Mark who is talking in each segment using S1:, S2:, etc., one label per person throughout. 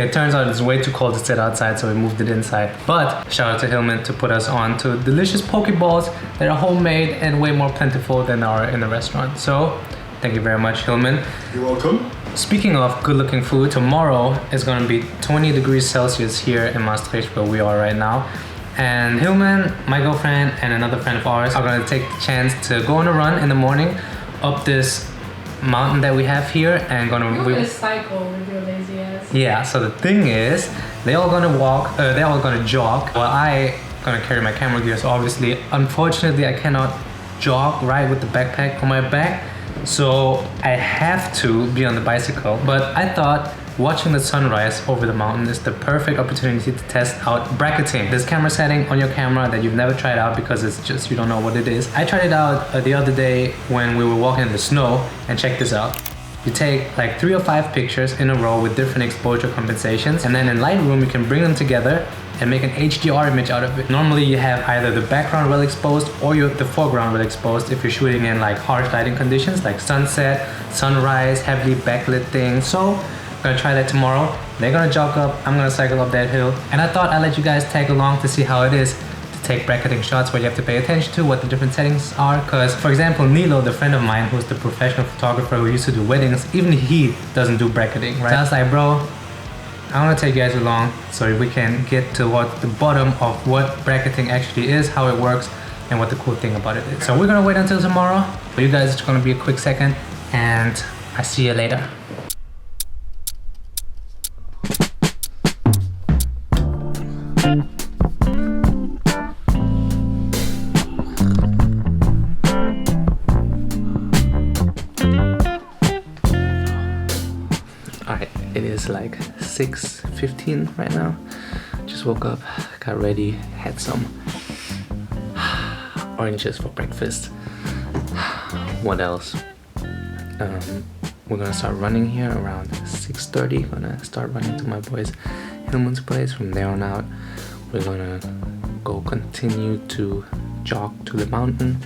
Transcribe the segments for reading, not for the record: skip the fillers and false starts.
S1: Okay, it turns out it's way too cold to sit outside, so we moved it inside. But shout out to Hillman to put us on to delicious pokeballs that are homemade and way more plentiful than are in the restaurant. So thank you very much, Hillman.
S2: You're welcome.
S1: Speaking of good looking food, tomorrow is going to be 20 degrees Celsius here in Maastricht, where we are right now. And Hillman, my girlfriend, and another friend of ours are going to take the chance to go on a run in the morning up this mountain that we have here and gonna
S3: cycle with your lazy ass.
S1: Yeah, so the thing is, they all gonna walk, they all gonna jog, while I gonna carry my camera gear. So obviously, unfortunately, I cannot jog right with the backpack on my back, so I have to be on the bicycle. But I thought watching the sunrise over the mountain is the perfect opportunity to test out bracketing. This camera setting on your camera that you've never tried out because it's just, you don't know what it is. I tried it out the other day when we were walking in the snow, and check this out. You take like 3 or 5 pictures in a row with different exposure compensations, and then in Lightroom you can bring them together and make an HDR image out of it. Normally you have either the background well exposed or the foreground well exposed if you're shooting in like harsh lighting conditions like sunset, sunrise, heavily backlit things. So I'm gonna try that tomorrow. They're gonna jog up, I'm gonna cycle up that hill. And I thought I'd let you guys tag along to see how it is to take bracketing shots where you have to pay attention to what the different settings are. Cause for example, Nilo, the friend of mine who's the professional photographer who used to do weddings, even he doesn't do bracketing, right? So I was like, bro, I wanna take you guys along so we can get to the bottom of what bracketing actually is, how it works, and what the cool thing about it is. So we're gonna wait until tomorrow. For you guys, it's gonna be a quick second, and I see you later. Alright, it is like 6:15 right now. Just woke up, got ready, had some oranges for breakfast. What else? We're gonna start running here around 6:30. Gonna start running to my boys Hillman's place. From there on out, we're gonna go continue to jog to the mountain.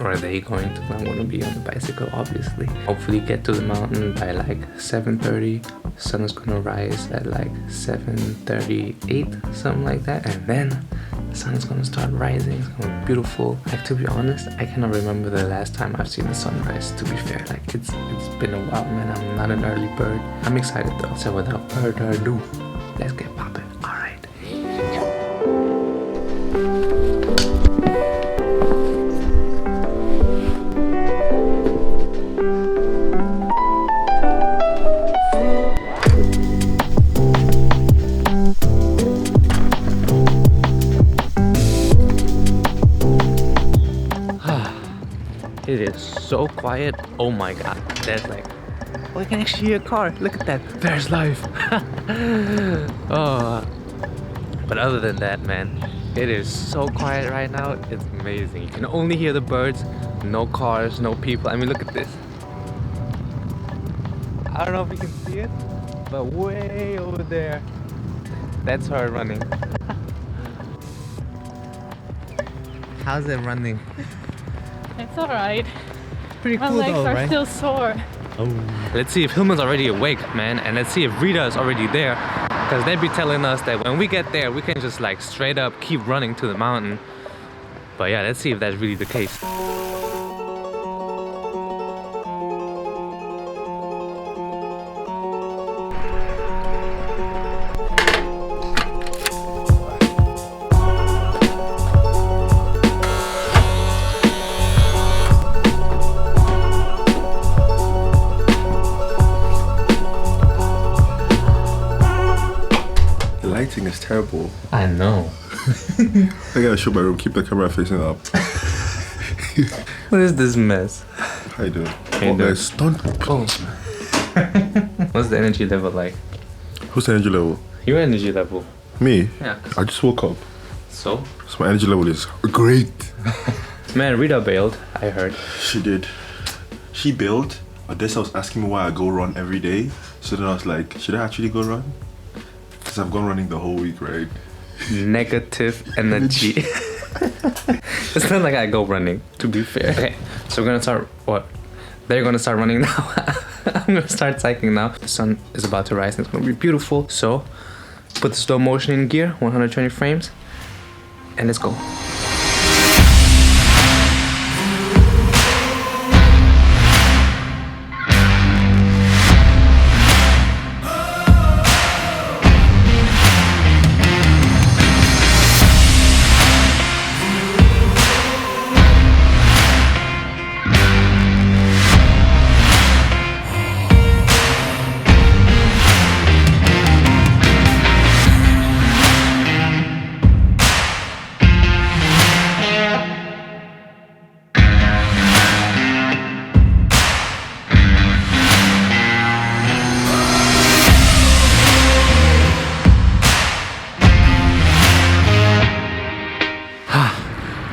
S1: Or are they going to? I'm gonna be on the bicycle, obviously. Hopefully get to the mountain by like 7:30. Sun is gonna rise at like 7:38, something like that. And then the sun is gonna start rising. It's gonna be beautiful. Like, to be honest, I cannot remember the last time I've seen the sunrise, to be fair. Like, it's been a while, man. I'm not an early bird. I'm excited though. So without further ado, let's get popping. Alright. It is so quiet. Oh my god. There's like, oh, I can actually hear a car. Look at that. There's life. Oh. But other than that, man, it is so quiet right now. It's amazing. You can only hear the birds. No cars, no people. I mean, look at this. I don't know if you can see it, but way over there, that's her running. How's it running?
S3: It's alright.
S1: Pretty cool.
S3: My legs
S1: though,
S3: are
S1: right?
S3: still sore.
S1: Oh. Let's see if Hillman's already awake, man, and let's see if Rita is already there, because they'd be telling us that when we get there, we can just like straight up keep running to the mountain. But yeah, let's see if that's really the case.
S2: Lighting is terrible.
S1: I know.
S2: I gotta show my room, keep the camera facing up.
S1: What is this mess?
S2: How you doing?
S1: How you doing?
S2: Guys, don't.
S1: Oh. What's the energy level like?
S2: Who's the energy level?
S1: Your energy level.
S2: Me?
S1: Yeah.
S2: I just woke up.
S1: So
S2: My energy level is great.
S1: Man, Rita bailed, I heard.
S2: She did. She bailed. Odessa was asking me why I go run every day. So then I was like, should I actually go run? Because I've gone running the whole week, right?
S1: Negative energy. It's not like I go running, to be fair. Okay, so we're gonna start what? They're gonna start running now. I'm gonna start cycling now. The sun is about to rise and it's gonna be beautiful. So put the slow motion in gear, 120 frames, and let's go.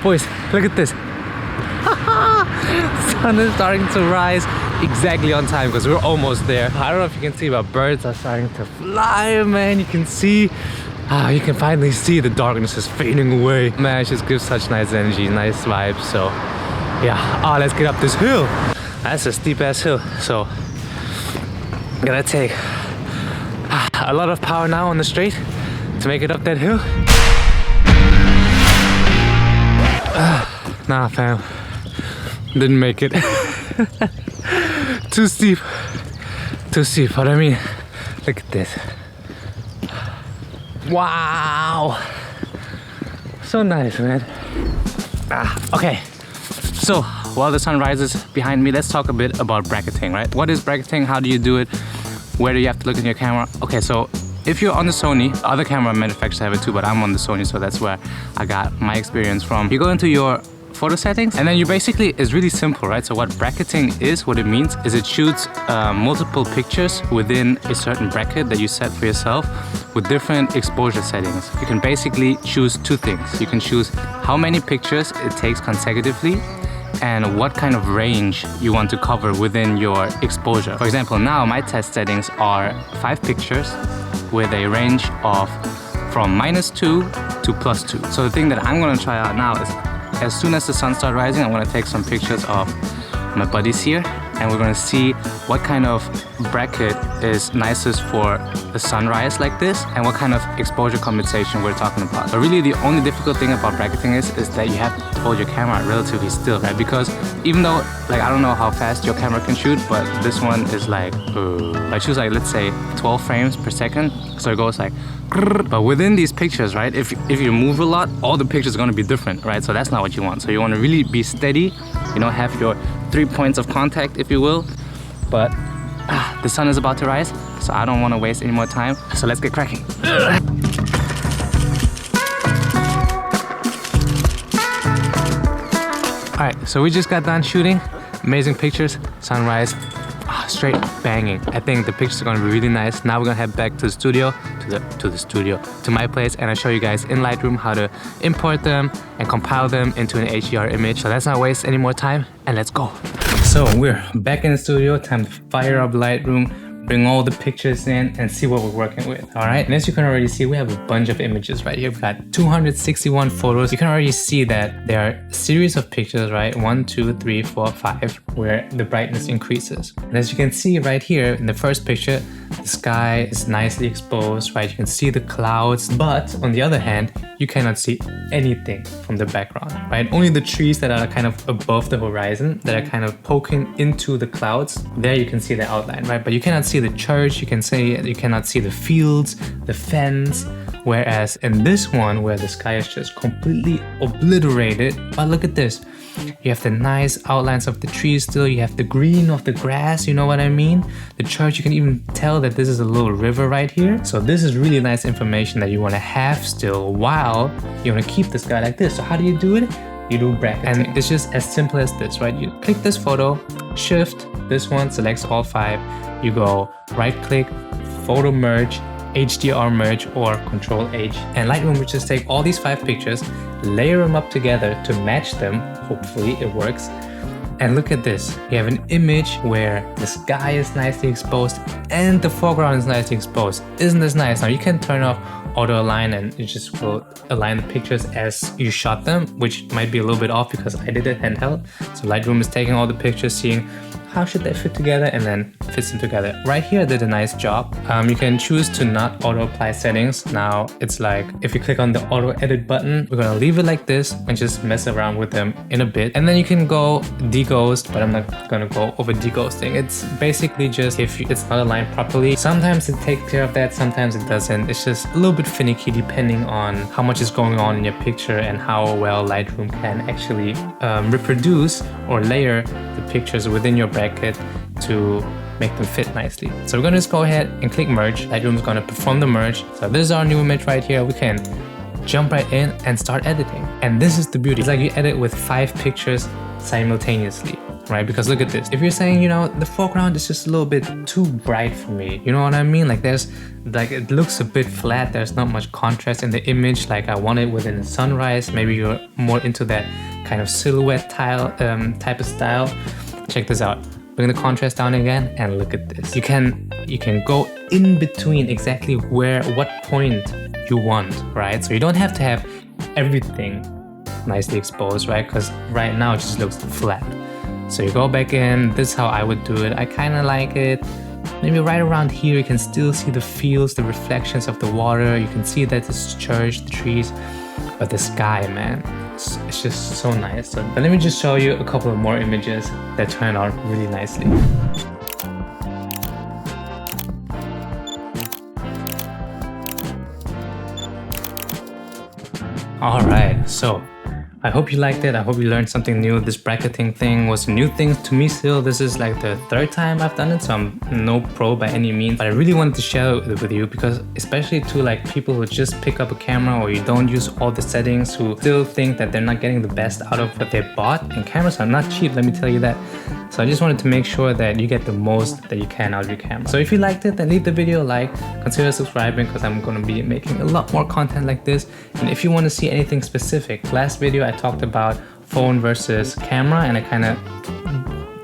S1: Boys, look at this. Sun is starting to rise exactly on time because we're almost there. I don't know if you can see, but birds are starting to fly, man. You can see, you can finally see the darkness is fading away. Man, it just gives such nice energy, nice vibes. So yeah, let's get up this hill. That's a steep ass hill. So I'm gonna take a lot of power now on the straight to make it up that hill. Nah, fam, didn't make it. Too steep, but I mean, look at this. Wow, so nice, man. Okay, so while the sun rises behind me, let's talk a bit about bracketing, right? What is bracketing? How do you do it? Where do you have to look in your camera? Okay, so if you're on the Sony, other camera manufacturers have it too, but I'm on the Sony, so that's where I got my experience from. You go into your photo settings and then you basically, it's really simple, right? So what bracketing is, what it means is it shoots multiple pictures within a certain bracket that you set for yourself with different exposure settings. You can basically choose two things. You can choose how many pictures it takes consecutively and what kind of range you want to cover within your exposure. For example, now my test settings are 5 pictures with a range of from -2 to +2. So the thing that I'm gonna try out now is as soon as the sun starts rising, I'm gonna take some pictures of my buddies here and we're gonna see what kind of bracket is nicest for the sunrise like this and what kind of exposure compensation we're talking about. But really the only difficult thing about bracketing is that you have to hold your camera relatively still, right? Because even though, like, I don't know how fast your camera can shoot, but this one is like, I choose like, let's say 12 frames per second. So it goes like, but within these pictures, right, if you move a lot, all the pictures are going to be different, right? So that's not what you want. So you want to really be steady, you know, have your 3 points of contact, if you will. But the sun is about to rise, so I don't want to waste any more time. So let's get cracking. All right, so we just got done shooting. Amazing pictures, sunrise. Straight banging. I think the pictures are gonna be really nice. Now we're gonna head back to the studio, to my place, and I'll show you guys in Lightroom how to import them and compile them into an HDR image. So let's not waste any more time and let's go. So we're back in the studio. Time to fire up Lightroom, bring all the pictures in and see what we're working with. All right, and as you can already see, we have a bunch of images right here. We've got 261 photos. You can already see that there are a series of pictures, right? 1, 2, 3, 4, 5, where the brightness increases. And as you can see right here in the first picture, the sky is nicely exposed, right? You can see the clouds, but on the other hand, you cannot see anything from the background, right? Only the trees that are kind of above the horizon, that are kind of poking into the clouds, there you can see the outline, right? But you cannot see the church, you cannot see the fields, the fence, whereas in this one where the sky is just completely obliterated, but look at this. You have the nice outlines of the trees still, you have the green of the grass, you know what I mean? The church, you can even tell that this is a little river right here. So this is really nice information that you want to have still while you want to keep the sky like this. So how do you do it? You do bracketing. And it's just as simple as this, right? You click this photo, shift, this one selects all 5. You go right click, photo merge, HDR merge, or Control H. And Lightroom will just take all these 5 pictures, layer them up together to match them. Hopefully it works. And look at this. You have an image where the sky is nicely exposed and the foreground is nicely exposed. Isn't this nice? Now you can turn off auto align and it just will align the pictures as you shot them, which might be a little bit off because I did it handheld. So Lightroom is taking all the pictures, seeing how should they fit together, and then fits them together. Right here I did a nice job. You can choose to not auto apply settings. Now it's like if you click on the auto edit button, we're gonna leave it like this and just mess around with them in a bit. And then you can go deghost, but I'm not gonna go over deghosting. It's basically just if it's not aligned properly. Sometimes it takes care of that, sometimes it doesn't. It's just a little bit finicky depending on how much is going on in your picture and how well Lightroom can actually reproduce or layer the pictures within your bracket to make them fit nicely. So we're gonna just go ahead and click merge. Lightroom is gonna perform the merge. So this is our new image right here. We can jump right in and start editing. And this is the beauty. It's like you edit with 5 pictures simultaneously, right? Because look at this. If you're saying, you know, the foreground is just a little bit too bright for me, you know what I mean? Like it looks a bit flat. There's not much contrast in the image. Like I want it within the sunrise. Maybe you're more into that kind of silhouette type of style. Check this out. Bring the contrast down again and look at this. You can go in between exactly what point you want, right? So you don't have to have everything nicely exposed, right? Because right now it just looks flat. So you go back in. This is how I would do it. I kind of like it. Maybe right around here you can still see the feels, the reflections of the water. You can see that it's church, the trees, but the sky, man, it's just so nice. So, but let me just show you a couple of more images that turn out really nicely. All right, so I hope you liked it. I hope you learned something new. This bracketing thing was a new thing to me still. This is like the 3rd time I've done it, so I'm no pro by any means. But I really wanted to share it with you because especially to like people who just pick up a camera or you don't use all the settings, who still think that they're not getting the best out of what they bought. And cameras are not cheap, let me tell you that. So I just wanted to make sure that you get the most that you can out of your camera. So if you liked it, then leave the video a like. Consider subscribing because I'm going to be making a lot more content like this. And if you want to see anything specific, last video I talked about phone versus camera, and I kind of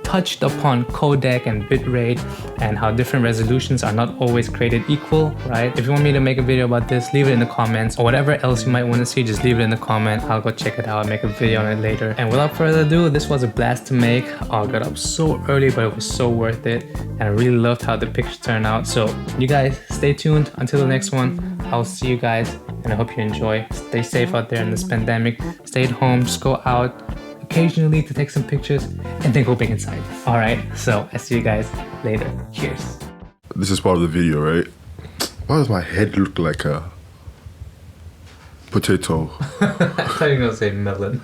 S1: touched upon codec and bitrate and how different resolutions are not always created equal, right? If you want me to make a video about this, leave it in the comments, or whatever else you might want to see, just leave it in the comment. I'll go check it out, make a video on it later. And without further ado, this was a blast to make. I got up so early, but it was so worth it, and I really loved how the picture turned out. So you guys stay tuned until the next one. I'll see you guys, and I hope you enjoy. Stay safe out there in this pandemic. Stay at home, just go out occasionally to take some pictures, and then go back inside. All right, so I see you guys later. Cheers.
S2: This is part of the video, right? Why does my head look like a potato?
S1: I thought you were gonna say melon.